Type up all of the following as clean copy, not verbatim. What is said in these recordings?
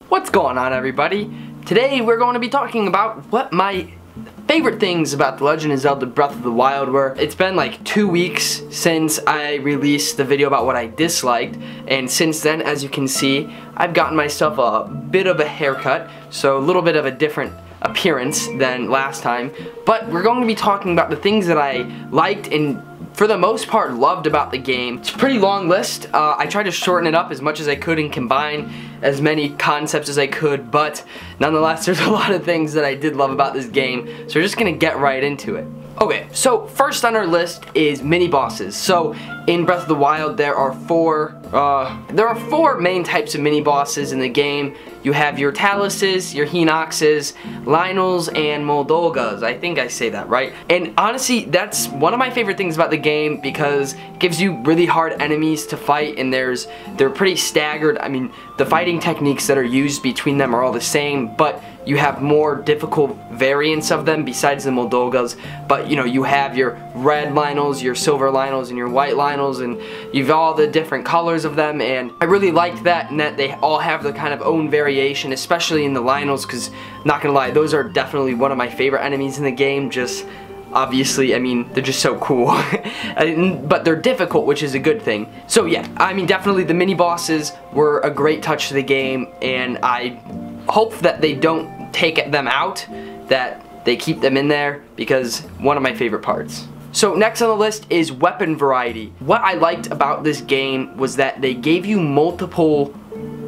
What's going on, everybody? Today we're going to be talking about what my favorite things about The Legend of Zelda Breath of the Wild were. It's been like 2 weeks since I released the video about what I disliked, and since then, as you can see, I've gotten myself a bit of a haircut, so a little bit of a different appearance than last time. But we're going to be talking about the things that I liked and for the most part loved about the game. It's a pretty long list. I tried to shorten it up as much as I could and combine as many concepts as I could, but nonetheless there's a lot of things that I did love about this game, so we're just gonna get right into it. Okay, so first on our list is mini bosses. So in Breath of the Wild there are four main types of mini bosses in the game. You have your Taluses, your Hinoxes, Lynels, and Moldolgas. I think I say that right. And honestly, that's one of my favorite things about the game because it gives you really hard enemies to fight, and they're pretty staggered. I mean, the fighting techniques that are used between them are all the same, but you have more difficult variants of them besides the Moldolgas. But you know, you have your red Lynels, your silver Lynels, and your white Lynels, and you've all the different colors of them, and I really liked that, and that they all have the kind of own variation, especially in the Lynels, because not gonna lie, those are definitely one of my favorite enemies in the game. Just obviously, I mean, they're just so cool. But they're difficult, which is a good thing. So yeah, I mean, definitely the mini bosses were a great touch to the game, and I hope that they don't take them out, that they keep them in there, because one of my favorite parts. So next on the list is weapon variety. What I liked about this game was that they gave you multiple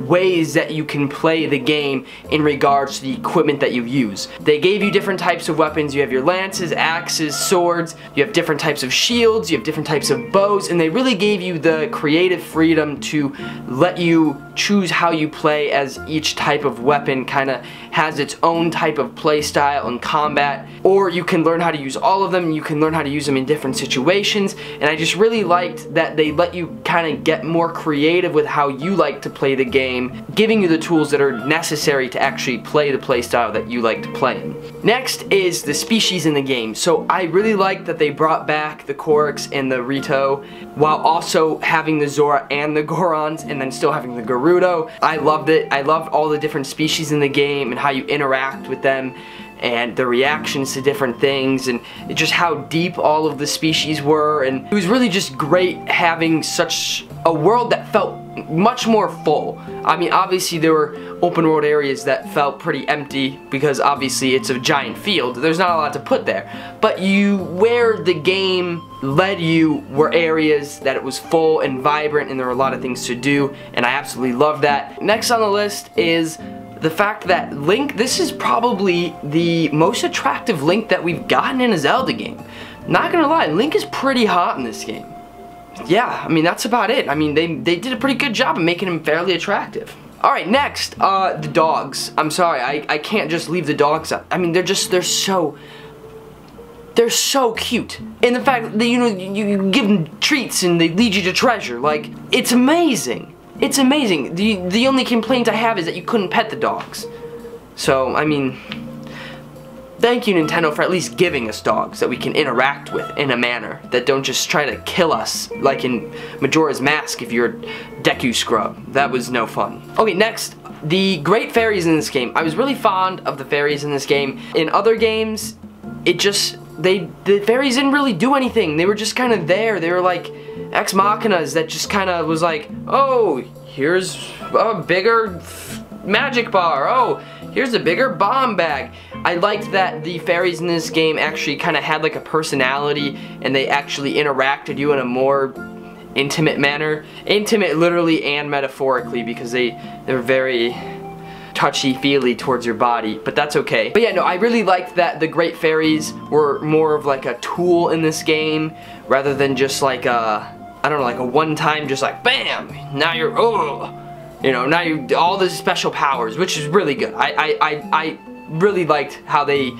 ways that you can play the game in regards to the equipment that you use. They gave you different types of weapons. You have your lances, axes, swords, you have different types of shields, you have different types of bows, and they really gave you the creative freedom to let you choose how you play, as each type of weapon kind of has its own type of play style and combat. Or you can learn how to use all of them, and you can learn how to use them in different situations, and I just really liked that they let you kind of get more creative with how you like to play the game, giving you the tools that are necessary to actually play the play style that you like to play in. Next is the species in the game. So I really liked that they brought back the Korix and the Rito, while also having the Zora and the Gorons, and then still having the Gerudo. I loved it. I loved all the different species in the game and how you interact with them, and the reactions to different things, and just how deep all of the species were. And it was really just great having such a world that felt much more full. I mean, obviously there were open world areas that felt pretty empty because obviously it's a giant field. There's not a lot to put there. But where the game led you were areas that it was full and vibrant, and there were a lot of things to do, and I absolutely loved that. Next on the list is the fact that Link, this is probably the most attractive Link that we've gotten in a Zelda game. Not gonna lie, Link is pretty hot in this game. Yeah, I mean, that's about it. I mean, they did a pretty good job of making him fairly attractive. Alright, next, the dogs. I'm sorry, I can't just leave the dogs out. I mean, they're so cute. And the fact that, you know, you give them treats and they lead you to treasure, like, it's amazing. It's amazing. The only complaint I have is that you couldn't pet the dogs. So, I mean, thank you, Nintendo, for at least giving us dogs that we can interact with in a manner that don't just try to kill us, like in Majora's Mask if you're a Deku scrub. That was no fun. Okay, next, the great fairies in this game. I was really fond of the fairies in this game. In other games, the fairies didn't really do anything. They were just kind of there. They were like ex machinas that just kind of was like, oh, here's a bigger magic bar. Oh, here's a bigger bomb bag. I liked that the fairies in this game actually kind of had like a personality, and they actually interacted with you in a more intimate manner. Intimate literally and metaphorically, because they're very touchy-feely towards your body, but that's okay. But yeah, no, I really liked that the great fairies were more of like a tool in this game, rather than just like a, I don't know, like a one-time just like bam, now you're, oh, you know, now you all the special powers, which is really good. I really liked how they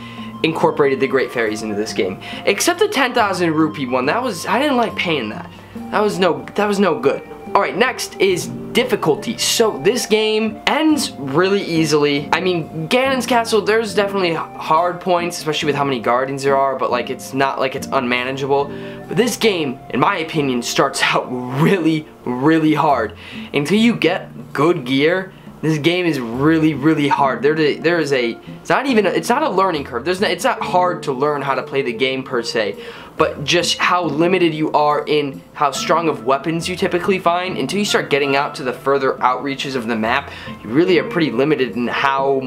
incorporated the great fairies into this game. Except the 10,000 rupee one, I didn't like paying that. That was no good. Alright, next is difficulty. So this game ends really easily. I mean, Ganon's Castle, there's definitely hard points, especially with how many guardians there are, but like it's not like it's unmanageable. But this game, in my opinion, starts out really, really hard. Until you get good gear, This game is really, really hard. It's not a learning curve. It's not hard to learn how to play the game per se, but just how limited you are in how strong of weapons you typically find. Until you start getting out to the further outreaches of the map, you really are pretty limited in how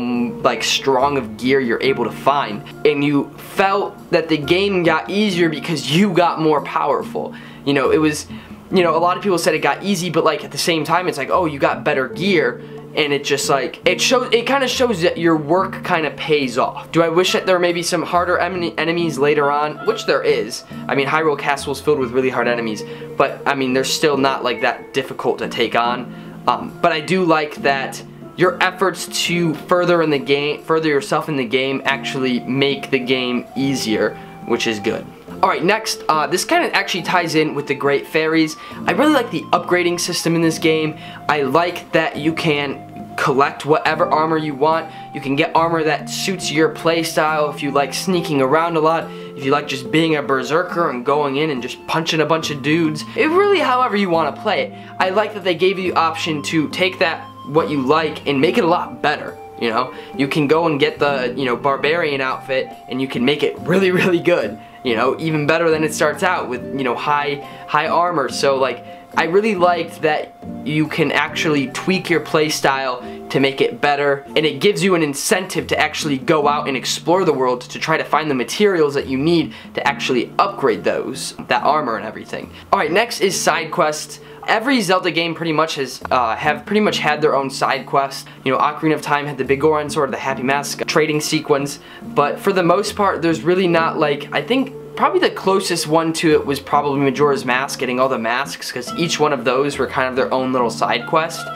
like strong of gear you're able to find. And you felt that the game got easier because you got more powerful. You know, it was, you know, a lot of people said it got easy, but like at the same time, it's like, oh, you got better gear. And it just like, it kind of shows that your work kind of pays off. Do I wish that there were maybe some harder enemies later on? Which there is. I mean, Hyrule Castle is filled with really hard enemies, but I mean, they're still not like that difficult to take on. But I do like that your efforts to further yourself in the game actually make the game easier, which is good. Alright, next, this kind of actually ties in with the Great Fairies. I really like the upgrading system in this game. I like that you can collect whatever armor you want. You can get armor that suits your playstyle if you like sneaking around a lot, if you like just being a berserker and going in and just punching a bunch of dudes. It really however you want to play it. I like that they gave you the option to take that, what you like, and make it a lot better. You know, you can go and get the, you know, barbarian outfit and you can make it really, really good. You know, even better than it starts out with, you know, high armor. So like, I really liked that you can actually tweak your playstyle to make it better, and it gives you an incentive to actually go out and explore the world to try to find the materials that you need to actually upgrade that armor and everything. Alright, next is side quests. Every Zelda game pretty much has had their own side quest. You know, Ocarina of Time had the Big Goron Sword, the Happy Mask trading sequence, but for the most part, there's really not like, I think probably the closest one to it was probably Majora's Mask, getting all the masks, because each one of those were kind of their own little side quest.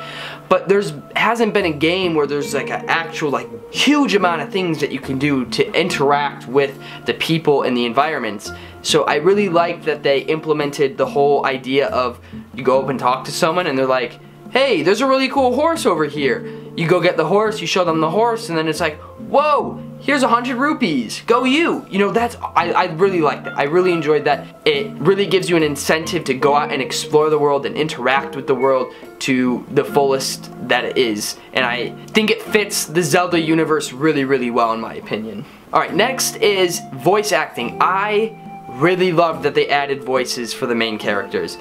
But hasn't been a game where there's like an actual like huge amount of things that you can do to interact with the people and the environments. So I really like that they implemented the whole idea of you go up and talk to someone and they're like, hey, there's a really cool horse over here. You go get the horse, you show them the horse, and then it's like, whoa, here's 100 rupees, go you. You know, I really liked it. I really enjoyed that. It really gives you an incentive to go out and explore the world and interact with the world to the fullest that it is. And I think it fits the Zelda universe really, really well in my opinion. Alright, next is voice acting. I really loved that they added voices for the main characters.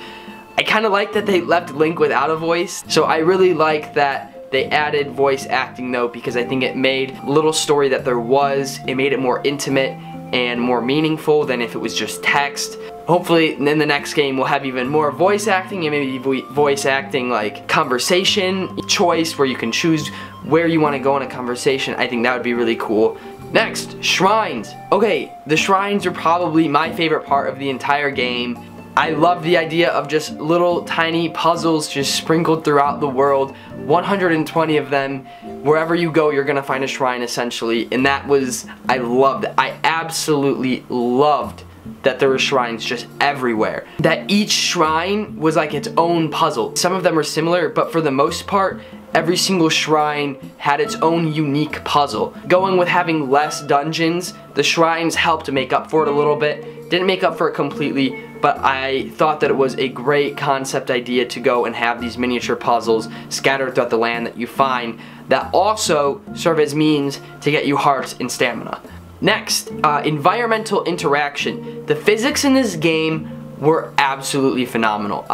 I kind of like that they left Link without a voice, so I really like that they added voice acting though, because I think it made the little story that there was, it made it more intimate and more meaningful than if it was just text. Hopefully in the next game we'll have even more voice acting, and maybe voice acting like conversation choice where you can choose where you want to go in a conversation. I think that would be really cool. Next, shrines. Okay, the shrines are probably my favorite part of the entire game. I love the idea of just little tiny puzzles just sprinkled throughout the world. 120 of them. Wherever you go, you're gonna find a shrine essentially, and I loved it. I absolutely loved that there were shrines just everywhere. That each shrine was like its own puzzle. Some of them are similar, but for the most part, every single shrine had its own unique puzzle. Going with having less dungeons, the shrines helped to make up for it a little bit. Didn't make up for it completely, but I thought that it was a great concept idea to go and have these miniature puzzles scattered throughout the land that you find that also serve as means to get you hearts and stamina. Next, environmental interaction. The physics in this game were absolutely phenomenal.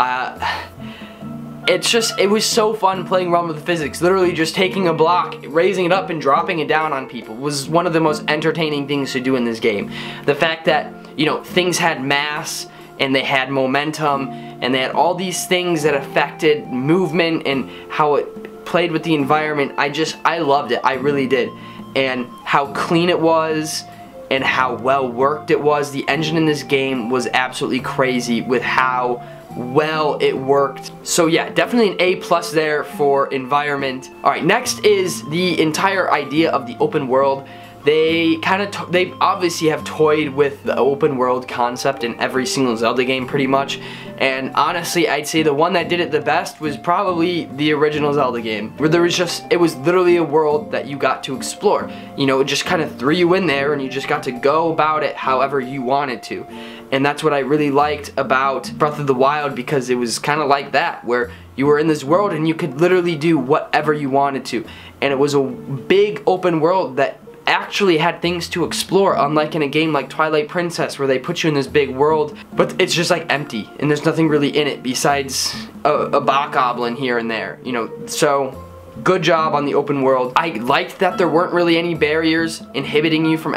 It was so fun playing around with the physics. Literally just taking a block, raising it up and dropping it down on people was one of the most entertaining things to do in this game. The fact that, you know, things had mass and they had momentum and they had all these things that affected movement and how it played with the environment. I loved it. I really did. And how clean it was and how well worked it was. The engine in this game was absolutely crazy with how well it worked. So yeah, definitely an A+ there for environment. Alright, next is the entire idea of the open world. They obviously have toyed with the open world concept in every single Zelda game pretty much, and honestly I'd say the one that did it the best was probably the original Zelda game, where it was literally a world that you got to explore. You know, it just kind of threw you in there and you just got to go about it however you wanted to. And that's what I really liked about Breath of the Wild, because it was kind of like that, where you were in this world and you could literally do whatever you wanted to. And it was a big open world that actually had things to explore, unlike in a game like Twilight Princess where they put you in this big world but it's just like empty and there's nothing really in it besides a bokoblin here and there, you know. So good job on the open world. I liked that there weren't really any barriers inhibiting you from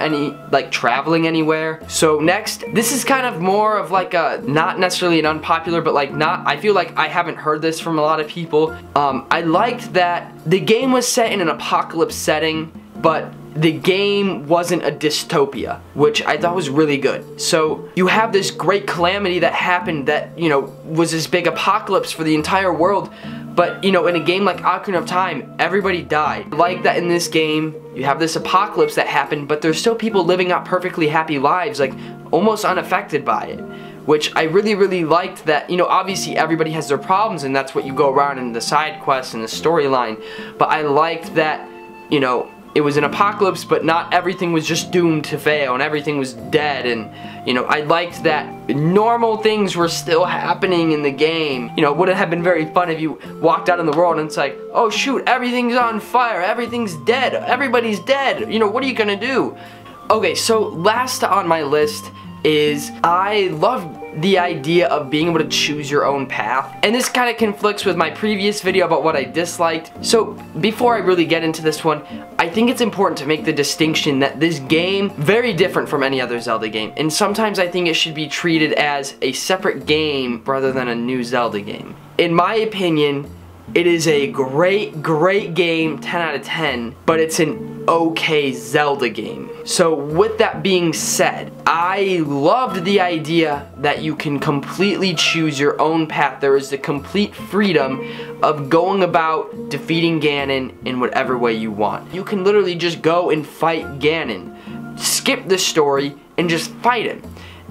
traveling anywhere. So next, this is kind of more of like a, not necessarily an unpopular, but like I feel like I haven't heard this from a lot of people. I liked that the game was set in an apocalypse setting, but the game wasn't a dystopia, which I thought was really good. So you have this great calamity that happened that, you know, was this big apocalypse for the entire world. But, you know, in a game like Ocarina of Time, everybody died. Like that in this game, you have this apocalypse that happened, but there's still people living out perfectly happy lives, like almost unaffected by it. Which I really, really liked that, you know, obviously everybody has their problems and that's what you go around in the side quests and the storyline. But I liked that, you know, it was an apocalypse, but not everything was just doomed to fail and everything was dead. And, you know, I liked that normal things were still happening in the game. You know, it would have been very fun if you walked out in the world and it's like, oh shoot, everything's on fire, everything's dead, everybody's dead. You know, what are you gonna do? Okay, so last on my list is I love the idea of being able to choose your own path, and this kind of conflicts with my previous video about what I disliked. So before I really get into this one, I think it's important to make the distinction that this game very different from any other Zelda game, and sometimes I think it should be treated as a separate game rather than a new Zelda game. In my opinion, it is a great game, 10 out of 10, but it's an okay Zelda game. So with that being said, I loved the idea that you can completely choose your own path. There is the complete freedom of going about defeating Ganon in whatever way you want. You can literally just go and fight Ganon, skip the story, and just fight him.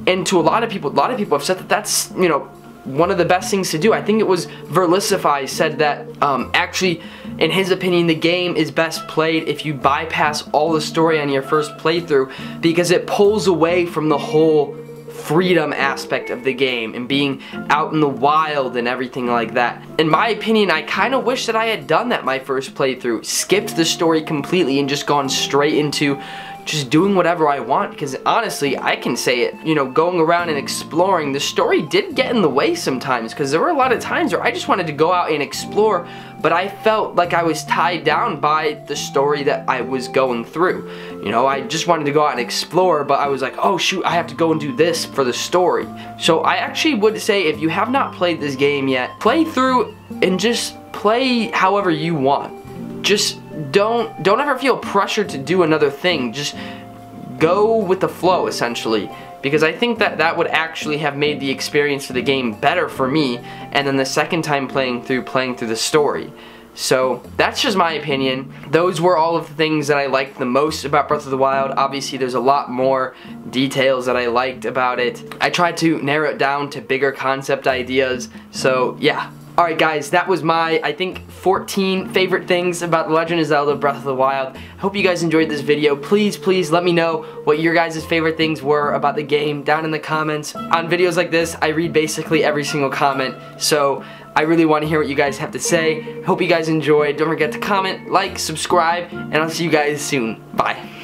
And to a lot of people have said that that's, you know, one of the best things to do. I think it was Verlisify said that actually, in his opinion, the game is best played if you bypass all the story on your first playthrough, because it pulls away from the whole freedom aspect of the game and being out in the wild and everything like that. In my opinion, I kind of wish that I had done that my first playthrough, skipped the story completely and just gone straight into just doing whatever I want, because honestly, I can say it, you know, going around and exploring, the story did get in the way sometimes, because there were a lot of times where I just wanted to go out and explore, but I felt like I was tied down by the story that I was going through. You know, I just wanted to go out and explore, but I was like, oh shoot, I have to go and do this for the story. So I actually would say, if you have not played this game yet, play through and just play however you want. Just don't ever feel pressured to do another thing. Just go with the flow, essentially, because I think that that would actually have made the experience for the game better for me, and then the second time playing through the story. So that's just my opinion. Those were all of the things that I liked the most about Breath of the Wild. Obviously there's a lot more details that I liked about it. I tried to narrow it down to bigger concept ideas, so yeah. Alright guys, that was my, I think, 14 favorite things about The Legend of Zelda Breath of the Wild. I hope you guys enjoyed this video. Please let me know what your guys' favorite things were about the game down in the comments. On videos like this, I read basically every single comment, so I really want to hear what you guys have to say. Hope you guys enjoyed. Don't forget to comment, like, subscribe, and I'll see you guys soon. Bye.